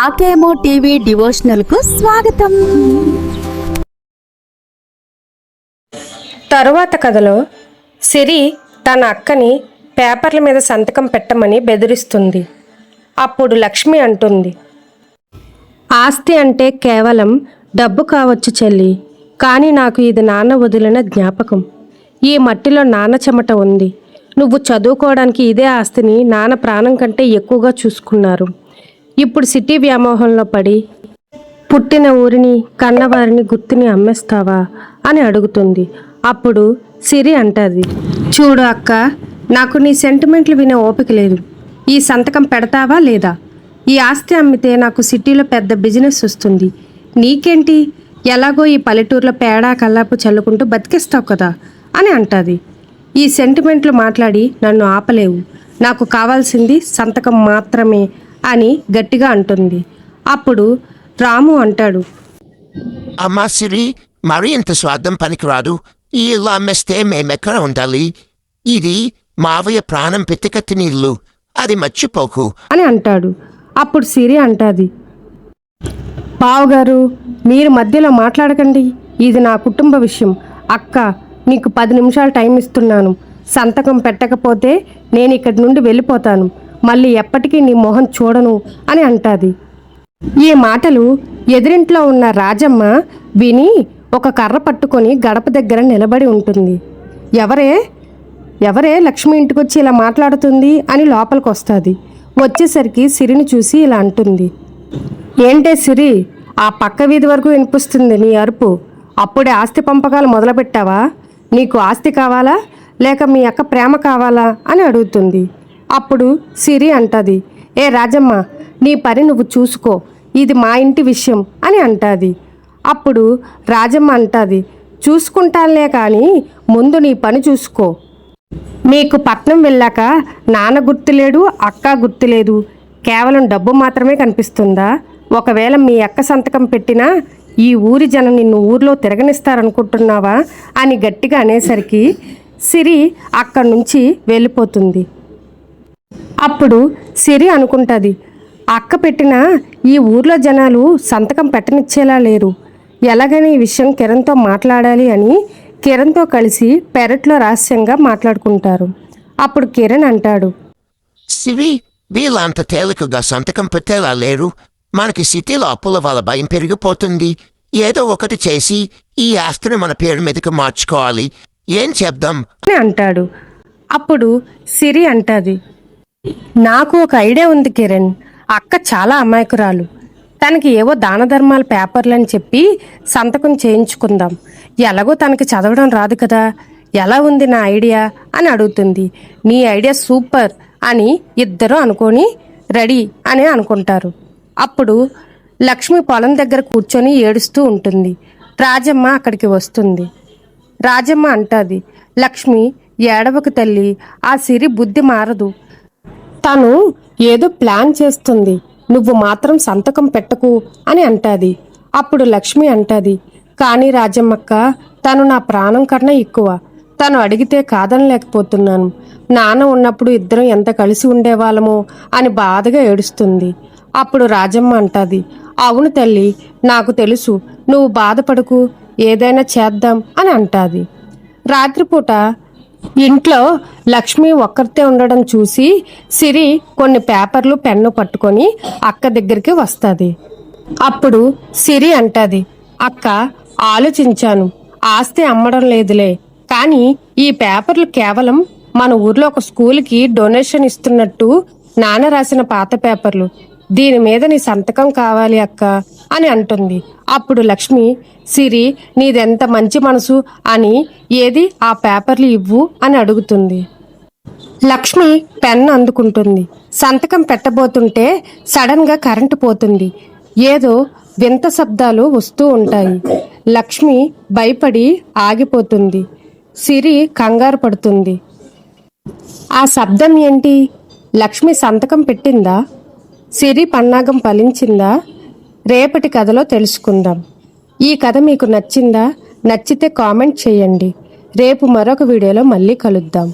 ఆకేమో TV devotional కు స్వాగతం. తరువాత కథలో సిరి తన అక్కని పేపర్ల మీద సంతకం పెట్టమని బెదిరిస్తుంది. అప్పుడు లక్ష్మి అంటుంది, ఆస్తి అంటే కేవలం డబ్బు కావచ్చు చెల్లి, కానీ నాకు ఇది నాన్న వదిలిన జ్ఞాపకం. ఈ మట్టిలో నాన్న చెమట ఉంది. నువ్వు చదువుకోవడానికి ఇదే ఆస్తిని నాన్న ప్రాణం కంటే ఎక్కువగా చూసుకున్నారు. ఇప్పుడు సిటీ వ్యామోహంలో పడి పుట్టిన ఊరిని కన్నవారిని గుర్తుని అమ్మేస్తావా అని అడుగుతుంది. అప్పుడు సిరి అంటది, చూడు అక్క, నాకు నీ సెంటిమెంట్లు వినే ఓపిక లేదు. ఈ సంతకం పెడతావా లేదా? ఈ ఆస్తి అమ్మితే నాకు సిటీలో పెద్ద బిజినెస్ వస్తుంది. నీకేంటి, ఎలాగో ఈ పల్లెటూరులో పేడ కల్లాపు చల్లుకుంటూ బతికేస్తావు కదా అని అంటది. ఈ సెంటిమెంట్లు మాట్లాడి నన్ను ఆపలేవు. నాకు కావాల్సింది సంతకం మాత్రమే అని గట్టిగా అంటుంది. అప్పుడు రాము అంటాడు, అమ్మా సిరి, మరి ఇంత స్వార్థం పనికిరాదు. ఈ ఇల్లు అమ్మేస్తే మేమెక్కడ ఉండాలి? ఇది మావయ్య ప్రాణం పెట్టి నీళ్ళు, అది మర్చిపోకు అని అంటాడు. అప్పుడు సిరి అంటాది, బావగారు, మీరు మధ్యలో మాట్లాడకండి. ఇది నా కుటుంబ విషయం. అక్క, నీకు 10 నిమిషాలు టైం ఇస్తున్నాను. సంతకం పెట్టకపోతే నేను ఇక్కడి నుండి వెళ్ళిపోతాను. మళ్ళీ ఎప్పటికీ నీ మొహం చూడను అని అంటాది. ఈ మాటలు ఎదురింట్లో ఉన్న రాజమ్మ విని ఒక కర్ర పట్టుకొని గడప దగ్గర నిలబడి ఉంటుంది. ఎవరే లక్ష్మి ఇంటికొచ్చి ఇలా మాట్లాడుతుంది అని లోపలికి వస్తుంది. వచ్చేసరికి సిరిని చూసి ఇలా అంటుంది, ఏంటే సిరి, ఆ పక్క వీధి వరకు వినిపిస్తుంది నీ అరుపు. అప్పుడే ఆస్తి పంపకాలు మొదలుపెట్టావా? నీకు ఆస్తి కావాలా లేక మీ అక్క ప్రేమ కావాలా అని అడుగుతుంది. అప్పుడు సిరి అంటది, ఏ రాజమ్మ, నీ పని నువ్వు చూసుకో, ఇది మా ఇంటి విషయం అని అంటది. అప్పుడు రాజమ్మ అంటది, చూసుకుంటానులే కానీ ముందు నీ పని చూసుకో. మీకు పట్నం వెళ్ళాక నాన్న గుర్తులేడు, అక్క గుర్తులేదు, కేవలం డబ్బు మాత్రమే కనిపిస్తుందా? ఒకవేళ మీ అక్క సంతకం పెట్టినా ఈ ఊరి జనం నిన్ను ఊర్లో తిరగనిస్తారనుకుంటున్నావా అని గట్టిగా అనేసరికి సిరి అక్కడి నుంచి వెళ్ళిపోతుంది. అప్పుడు సిరి అనుకుంటుంది, అక్క పెట్టిన ఈ ఊర్లో జనాలు సంతకం పెట్టనిచ్చేలా లేరు. ఎలాగైనా ఈ విషయం కిరణ్తో మాట్లాడాలి అని కిరణ్తో కలిసి పెరట్లో రహస్యంగా మాట్లాడుకుంటారు. అప్పుడు కిరణ్ అంటాడు, సిరి, వీళ్ళంత తేలికగా సంతకం పెట్టేలా లేరు. మనకి సిటీలో అప్పుల వాళ్ళ భయం పెరిగిపోతుంది. ఏదో ఒకటి చేసి ఈ ఆస్తిని మన పేరు మీదకి మార్చుకోవాలి. ఏం చేద్దాం అని అంటాడు. అప్పుడు సిరి అంటది, నాకు ఒక ఐడియా ఉంది కిరణ్. అక్క చాలా అమాయకురాలు. తనకి ఏవో దాన ధర్మాల పేపర్లని చెప్పి సంతకం చేయించుకుందాం. ఎలాగో తనకి చదవడం రాదు కదా, ఎలా ఉంది నా ఐడియా అని అడుగుతుంది. నీ ఐడియా సూపర్ అని ఇద్దరు అనుకొని రెడీ అని అనుకుంటారు. అప్పుడు లక్ష్మి పొలం దగ్గర కూర్చొని ఏడుస్తూ ఉంటుంది. రాజమ్మ అక్కడికి వస్తుంది. రాజమ్మ అంటది, లక్ష్మి, ఏడవకు తల్లి, ఆ సిరి బుద్ధి మారదు. తను ఏదో ప్లాన్ చేస్తుంది, నువ్వు మాత్రం సంతకం పెట్టకు అని అంటాది. అప్పుడు లక్ష్మి అంటది, కానీ రాజమ్మక్క, తను నా ప్రాణం కన్నా ఎక్కువ. తను అడిగితే కాదనలేకపోతున్నాను. నాన్న ఉన్నప్పుడు ఇద్దరం ఎంత కలిసి ఉండేవాళ్ళమో అని బాధగా ఏడుస్తుంది. అప్పుడు రాజమ్మ అంటది, అవును తల్లి, నాకు తెలుసు, నువ్వు బాధపడకు, ఏదైనా చేద్దాం అని అంటాది. రాత్రిపూట ఇంట్లో లక్ష్మి ఒక్కరితే ఉండడం చూసి సిరి కొన్ని పేపర్లు పెన్ను పట్టుకొని అక్క దగ్గరికి వస్తుంది. అప్పుడు సిరి అంటది, అక్క, ఆలోచించాను, ఆస్తి అమ్మడం లేదులే, కానీ ఈ పేపర్లు కేవలం మన ఊర్లో ఒక స్కూల్కి డొనేషన్ ఇస్తున్నట్టు నాన్న రాసిన పాత పేపర్లు. దీని మీద నీ సంతకం కావాలి అక్క అని అంటుంది. అప్పుడు లక్ష్మి, సిరి, నీదెంత మంచి మనసు అని, ఏది ఆ పేపర్లు ఇవ్వు అని అడుగుతుంది. లక్ష్మి పెన్ను అందుకుంటుంది. సంతకం పెట్టబోతుంటే సడన్ గా కరెంటు పోతుంది. ఏదో వింత శబ్దాలు వస్తూ ఉంటాయి. లక్ష్మి భయపడి ఆగిపోతుంది. సిరి కంగారు పడుతుంది. ఆ శబ్దం ఏంటి? లక్ష్మి సంతకం పెట్టిందా? సిరి పన్నాగం ఫలించిందా? రేపటి కథలో తెలుసుకుందాం. ఈ కథ మీకు నచ్చిందా? నచ్చితే కామెంట్ చేయండి. రేపు మరొక వీడియోలో మళ్ళీ కలుద్దాం.